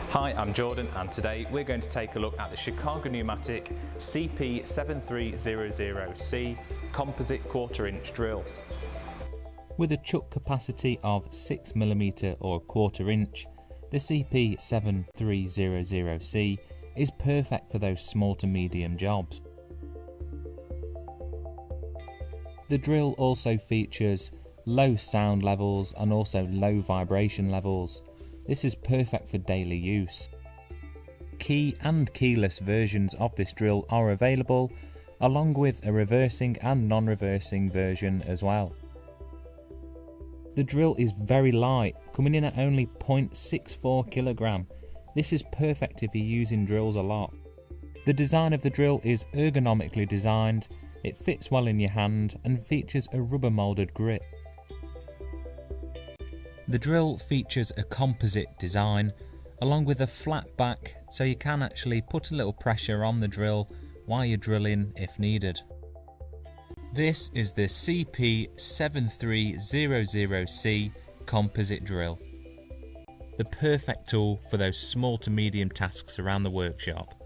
Hi, I'm Jordan and today we're going to take a look at the Chicago Pneumatic CP7300C Composite 1/4 inch drill. With a chuck capacity of 6mm or 1/4 inch, the CP7300C is perfect for those small to medium jobs. The drill also features low sound levels and also low vibration levels. This is perfect for daily use. Key and keyless versions of this drill are available, along with a reversing and non-reversing version as well. The drill is very light, coming in at only 0.64 kg. This is perfect if you're using drills a lot. The design of the drill is ergonomically designed, it fits well in your hand and features a rubber moulded grip. The drill features a composite design along with a flat back, so you can actually put a little pressure on the drill while you're drilling if needed. This is the CP7300C composite drill, the perfect tool for those small to medium tasks around the workshop.